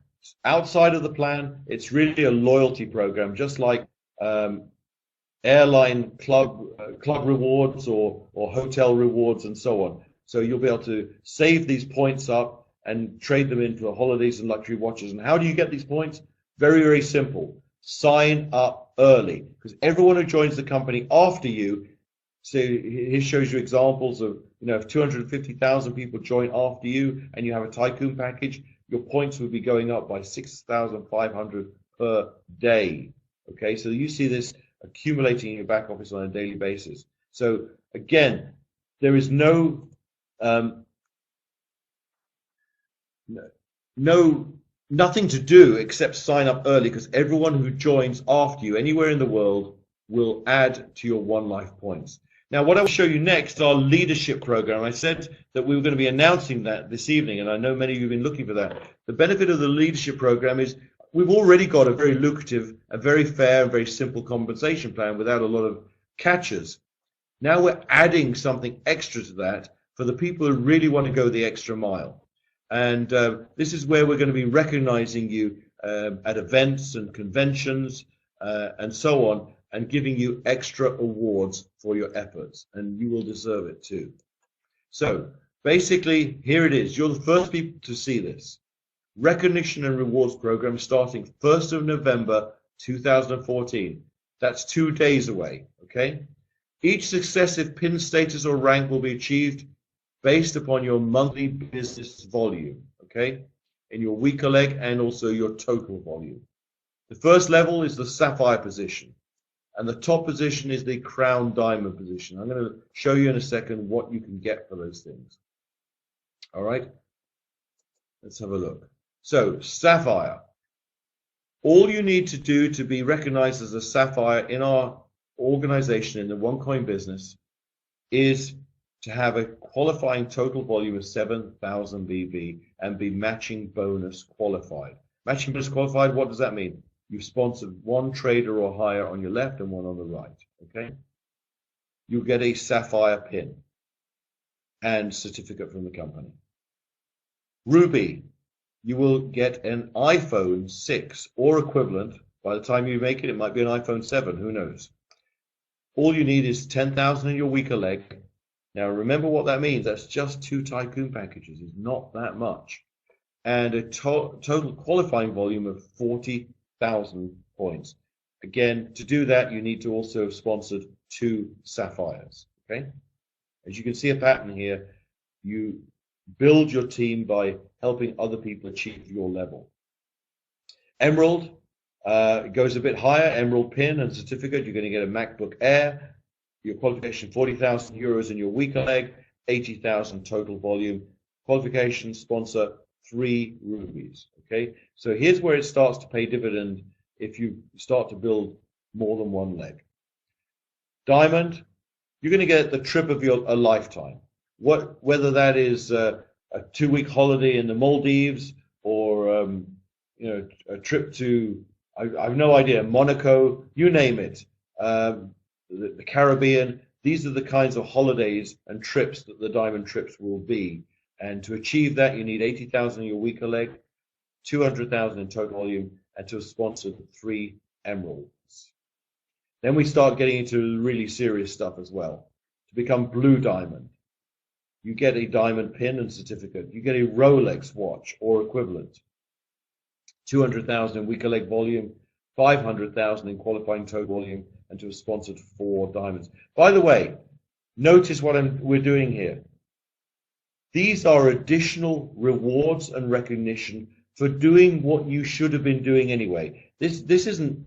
Outside of the plan, it's really a loyalty program, just like airline club rewards or hotel rewards and so on. So you'll be able to save these points up and trade them into holidays and luxury watches. And how do you get these points? Very, very simple. Sign up early, because everyone who joins the company after you, so here shows you examples of, if 250,000 people join after you and you have a tycoon package, your points would be going up by 6,500 per day. Okay, so you see this accumulating in your back office on a daily basis. So again, there is nothing to do except sign up early, because everyone who joins after you anywhere in the world will add to your One Life points. Now, what I will show you next is our leadership program. I said that we were going to be announcing that this evening, and I know many of you have been looking for that. The benefit of the leadership program is we've already got a very lucrative, a very fair, and very simple compensation plan without a lot of catches. Now we're adding something extra to that for the people who really want to go the extra mile. And this is where we're going to be recognizing you at events and conventions and so on, and giving you extra awards for your efforts, and you will deserve it too. So basically, here it is. You're the first people to see this. Recognition and rewards program starting 1st of November 2014. That's 2 days away, okay? Each successive pin status or rank will be achieved based upon your monthly business volume, okay? In your weaker leg and also your total volume. The first level is the Sapphire position, and the top position is the Crown Diamond position. I'm going to show you in a second what you can get for those things. All right, let's have a look. So, Sapphire. All you need to do to be recognized as a Sapphire in our organization, in the OneCoin business, is to have a qualifying total volume of 7,000 BV and be matching bonus qualified. Matching bonus qualified, what does that mean? You've sponsored one trader or higher on your left and one on the right, okay? You'll get a Sapphire pin and certificate from the company. Ruby, you will get an iPhone 6 or equivalent. By the time you make it, it might be an iPhone 7, who knows? All you need is 10,000 in your weaker leg. Now remember what that means. That's just 2 tycoon packages. It's not that much. And a total qualifying volume of 40,000 points. Again, to do that, you need to also have sponsored 2 Sapphires. Okay? As you can see a pattern here, you build your team by helping other people achieve your level. Emerald goes a bit higher. Emerald pin and certificate. You're going to get a MacBook Air. Your qualification, 40,000 euros in your weaker leg, 80,000 total volume. Qualification, sponsor 3 rubies. Okay, so here's where it starts to pay dividend if you start to build more than one leg. Diamond, you're going to get the trip of a lifetime. Whether that is a 2-week holiday in the Maldives or a trip to, I have no idea, Monaco, you name it, the Caribbean. These are the kinds of holidays and trips that the diamond trips will be. And to achieve that, you need 80,000 in your weaker leg, 200,000 in total volume, and to have sponsored 3 emeralds. Then we start getting into really serious stuff as well. To become blue diamond, you get a diamond pin and certificate. You get a Rolex watch or equivalent. 200,000 in weaker leg volume, 500,000 in qualifying total volume, and to have sponsored 4 diamonds. By the way, notice what we're doing here. These are additional rewards and recognition for doing what you should have been doing anyway. This isn't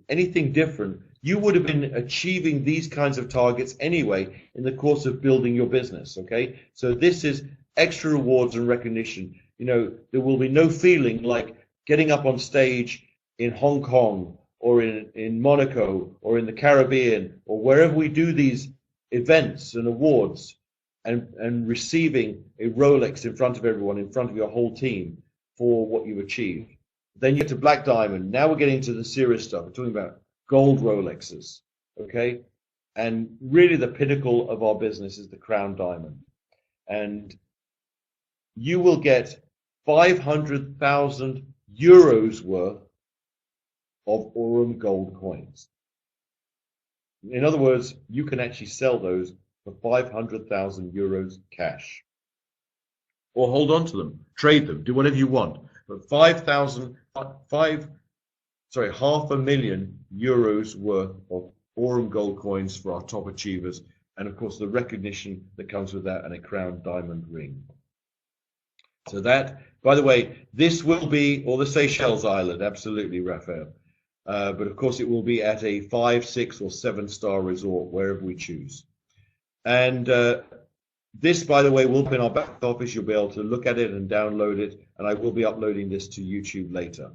anything different. You would have been achieving these kinds of targets anyway in the course of building your business, okay? So this is extra rewards and recognition. There will be no feeling like getting up on stage in Hong Kong or in Monaco or in the Caribbean or wherever we do these events and awards and receiving a Rolex in front of everyone, in front of your whole team for what you've achieved. Then you get to Black Diamond. Now we're getting to the serious stuff. We're talking about gold Rolexes, okay? And really the pinnacle of our business is the Crown Diamond. And you will get 500,000 euros worth of Aurum gold coins. In other words, you can actually sell those for 500,000 euros cash. Or hold on to them, trade them, do whatever you want. But 500,000 euros worth of Aurum gold coins for our top achievers. And of course, the recognition that comes with that and a Crown Diamond ring. So that, by the way, this will be, or the Seychelles Island, absolutely, Raphael. But of course, it will be at a 5, 6, or 7-star resort, wherever we choose. And this, by the way, will be in our back office. You'll be able to look at it and download it. And I will be uploading this to YouTube later.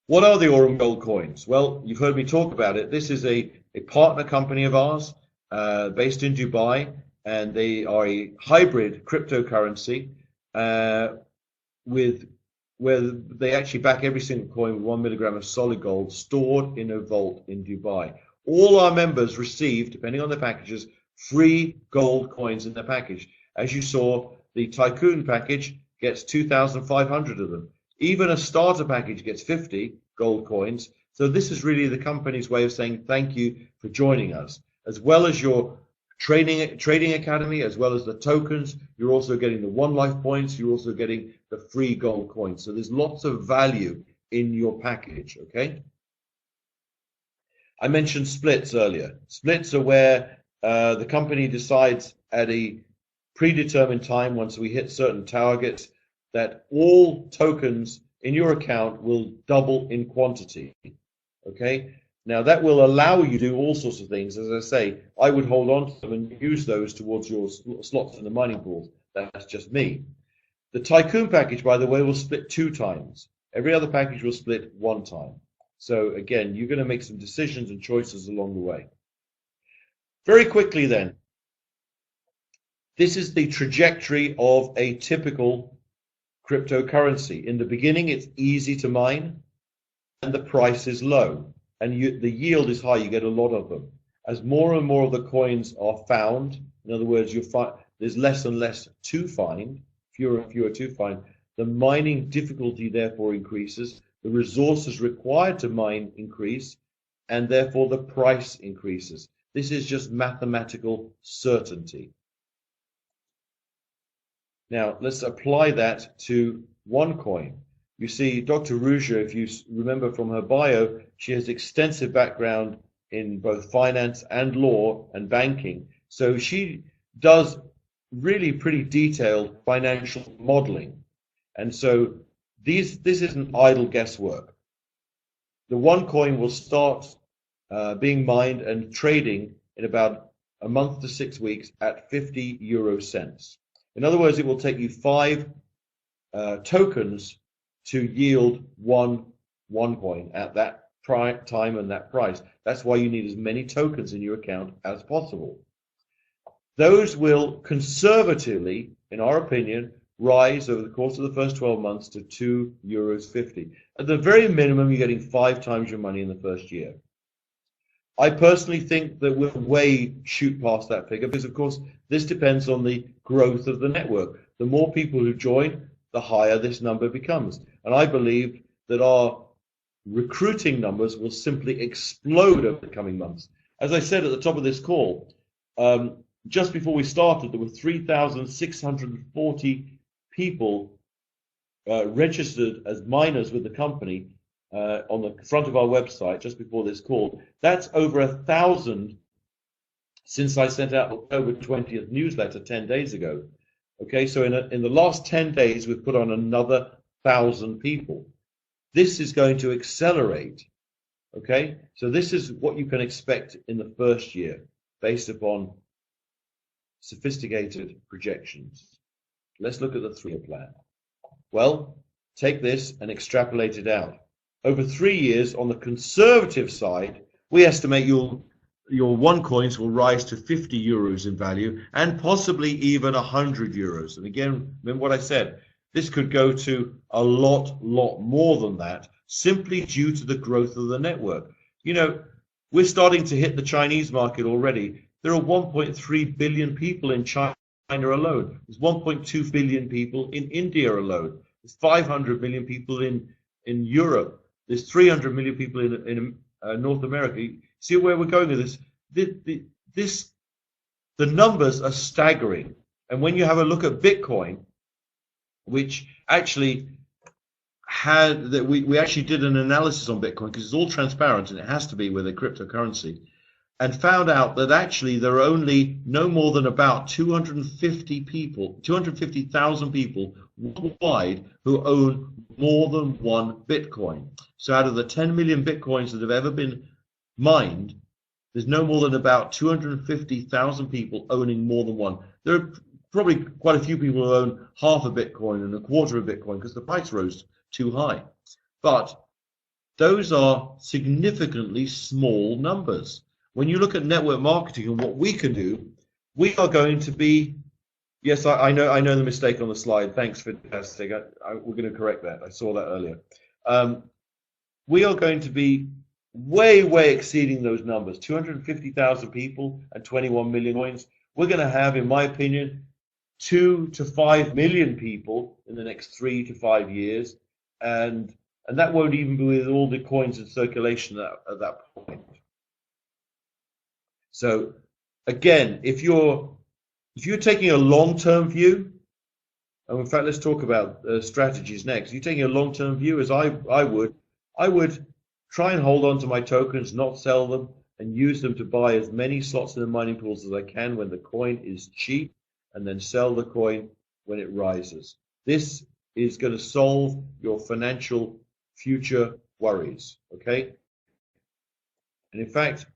What are the Aurum Gold coins? Well, you've heard me talk about it. This is a partner company of ours based in Dubai. And they are a hybrid cryptocurrency where they actually back every single coin with 1 milligram of solid gold stored in a vault in Dubai. All our members receive, depending on their packages, free gold coins in their package. As you saw, the Tycoon package gets 2,500 of them. Even a starter package gets 50 gold coins. So this is really the company's way of saying thank you for joining us. As well as your trading academy, as well as the tokens, you're also getting the One Life points, you're also getting the free gold coins. So there's lots of value in your package, okay? I mentioned splits earlier. Splits are where the company decides at a predetermined time, once we hit certain targets, that all tokens in your account will double in quantity, okay? Now that will allow you to do all sorts of things. As I say, I would hold on to them and use those towards your slots in the mining pools. That's just me. The Tycoon package, by the way, will split 2 times. Every other package will split 1 time. So again, you're going to make some decisions and choices along the way. Very quickly then, this is the trajectory of a typical cryptocurrency. In the beginning, it's easy to mine and the price is low. And the yield is high, you get a lot of them. As more and more of the coins are found, in other words, there's less and less to find, fewer and fewer to find, the mining difficulty therefore increases, the resources required to mine increase, and therefore the price increases. This is just mathematical certainty. Now, let's apply that to OneCoin. You see, Dr. Ruja, if you remember from her bio, she has extensive background in both finance and law and banking. So she does really pretty detailed financial modeling. And so this isn't idle guesswork. The OneCoin will start being mined and trading in about a month to 6 weeks at 50 euro cents. In other words, it will take you 5 tokens to yield one coin at that time and that price. That's why you need as many tokens in your account as possible. Those will conservatively, in our opinion, rise over the course of the first 12 months to 2.50 euros. At the very minimum, you're getting 5 times your money in the first year. I personally think that we'll way shoot past that figure because, of course, this depends on the growth of the network. The more people who join, the higher this number becomes. And I believe that our recruiting numbers will simply explode over the coming months. As I said at the top of this call, just before we started, there were 3,640 people registered as miners with the company on the front of our website just before this call. That's over 1,000 since I sent out the October 20th newsletter 10 days ago. Okay, so in the last 10 days, we've put on another 1,000 people. This is going to accelerate. Okay, so this is what you can expect in the first year based upon sophisticated projections. Let's look at the 3-year plan. Well, take this and extrapolate it out. Over 3 years, on the conservative side, we estimate you'll your OneCoins will rise to 50 euros in value and possibly even 100 euros. And again, remember what I said, this could go to a lot more than that, simply due to the growth of the network. You know, we're starting to hit the Chinese market already. There are 1.3 billion people in China alone. There's 1.2 billion people in India alone. There's 500 million people in Europe. There's 300 million people in North America. See where we're going with this? The numbers are staggering. And when you have a look at Bitcoin, which actually had that we actually did an analysis on Bitcoin because it's all transparent and it has to be with a cryptocurrency, and found out that actually there are only no more than about 250,000 people worldwide who own more than one Bitcoin. So out of the 10 million Bitcoins that have ever been mined, there's no more than about 250,000 people owning more than one. There are probably quite a few people who own half a Bitcoin and a quarter of Bitcoin because the price rose too high. But those are significantly small numbers. When you look at network marketing and what we can do, we are going to be, yes, I know the mistake on the slide. Thanks for testing. We're going to correct that. I saw that earlier. We are going to be way exceeding those numbers. 250,000 people and 21 million coins. We're going to have, in my opinion, 2 to 5 million people in the next 3 to 5 years, and that won't even be with all the coins in circulation at that point. So again, if you're taking a long-term view, and in fact, let's talk about strategies next. If you're taking a long-term view, as I would try and hold on to my tokens, not sell them, and use them to buy as many slots in the mining pools as I can when the coin is cheap, and then sell the coin when it rises. This is going to solve your financial future worries, okay? And in fact,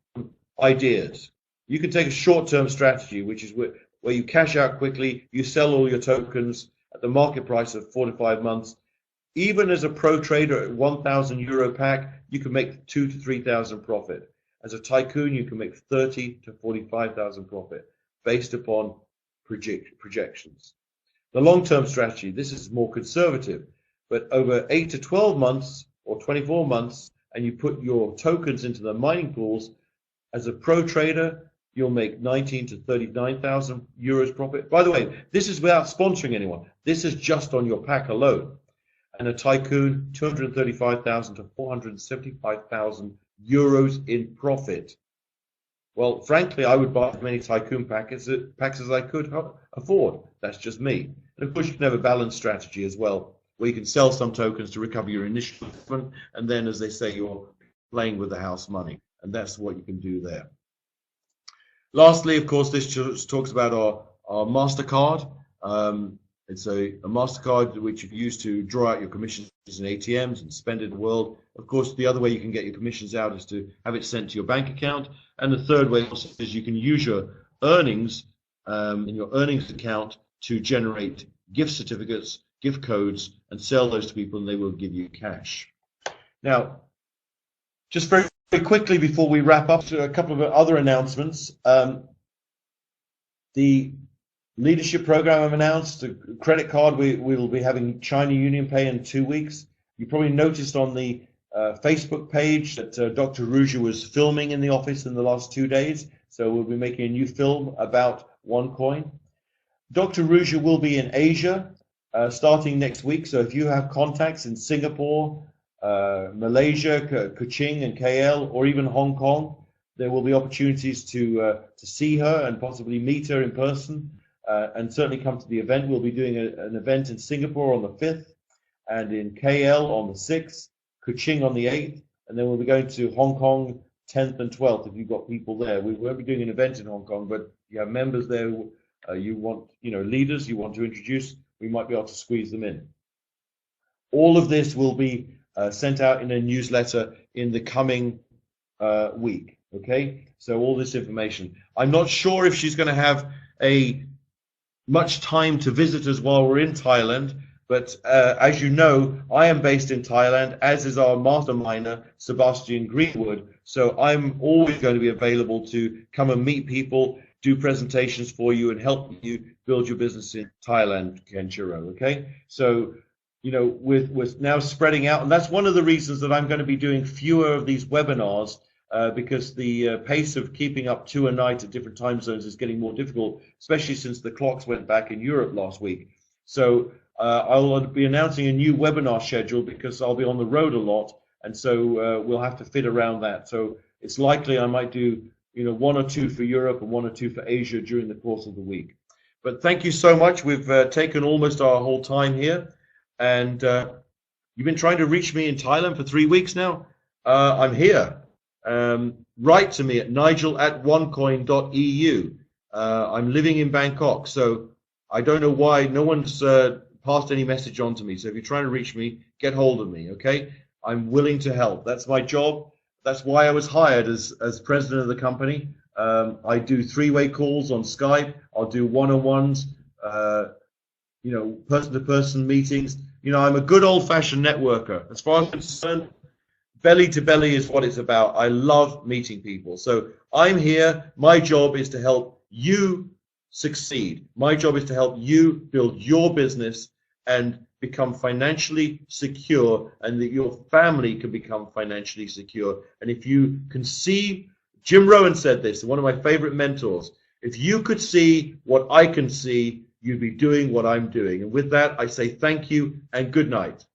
ideas. You can take a short-term strategy, which is where you cash out quickly, you sell all your tokens at the market price of 4 to 5 months. Even as a pro trader at 1,000 euro pack, you can make 2 to 3,000 profit. As a tycoon, you can make 30 to 45,000 profit based upon projections. The long-term strategy, this is more conservative, but over 8 to 12 months or 24 months, and you put your tokens into the mining pools, as a pro trader, you'll make 19 to 39,000 euros profit. By the way, this is without sponsoring anyone. This is just on your pack alone. And a tycoon, 235,000 to 475,000 euros in profit. Well, frankly, I would buy as many tycoon packs as I could afford. That's just me. And of course, you can have a balanced strategy as well, where you can sell some tokens to recover your initial investment, and then, as they say, you're playing with the house money. And that's what you can do there. Lastly, of course, this just talks about our MasterCard. It's a MasterCard which you can use to draw out your commissions in ATMs and spend it in the world. Of course, the other way you can get your commissions out is to have it sent to your bank account. And the third way also is you can use your earnings in your earnings account to generate gift certificates, gift codes, and sell those to people, and they will give you cash. Now, just very quickly before we wrap up, a couple of other announcements. The leadership program I've announced, a credit card, we will be having China UnionPay in 2 weeks. You probably noticed on the Facebook page that Dr. Ruja was filming in the office in the last 2 days. So we'll be making a new film about OneCoin. Dr. Ruja will be in Asia starting next week. So if you have contacts in Singapore, Malaysia, Kuching and KL, or even Hong Kong, there will be opportunities to see her and possibly meet her in person. And certainly come to the event. We'll be doing an event in Singapore on the 5th and in KL on the 6th, Kuching on the 8th, and then we'll be going to Hong Kong 10th and 12th if you've got people there. We won't be doing an event in Hong Kong, but you have members there who you want, leaders you want to introduce, we might be able to squeeze them in. All of this will be sent out in a newsletter in the coming week, okay? So all this information. I'm not sure if she's going to have much time to visit us while we're in Thailand. But as you know, I am based in Thailand, as is our masterminder, Sebastian Greenwood. So I'm always going to be available to come and meet people, do presentations for you, and help you build your business in Thailand, Kenshiro. Okay? So, you know, with now spreading out, and that's one of the reasons that I'm going to be doing fewer of these webinars, because the pace of keeping up 2 a night at different time zones is getting more difficult, especially since the clocks went back in Europe last week. So I'll be announcing a new webinar schedule because I'll be on the road a lot, and so we'll have to fit around that. So it's likely I might do, you know, 1 or 2 for Europe and 1 or 2 for Asia during the course of the week. But thank you so much. We've taken almost our whole time here, and you've been trying to reach me in Thailand for 3 weeks now. I'm here. Write to me at nigel@onecoin.eu. I'm living in Bangkok, so I don't know why no one's passed any message on to me. So if you're trying to reach me, get hold of me, okay? I'm willing to help. That's my job. That's why I was hired as president of the company. I do 3-way calls on Skype. I'll do one-on-ones, you know, person-to-person meetings. You know, I'm a good old-fashioned networker. As far as I'm concerned, belly to belly is what it's about. I love meeting people. So I'm here. My job is to help you succeed. My job is to help you build your business and become financially secure, and that your family can become financially secure. And if you can see, Jim Rohn said this, one of my favorite mentors, if you could see what I can see, you'd be doing what I'm doing. And with that, I say thank you and good night.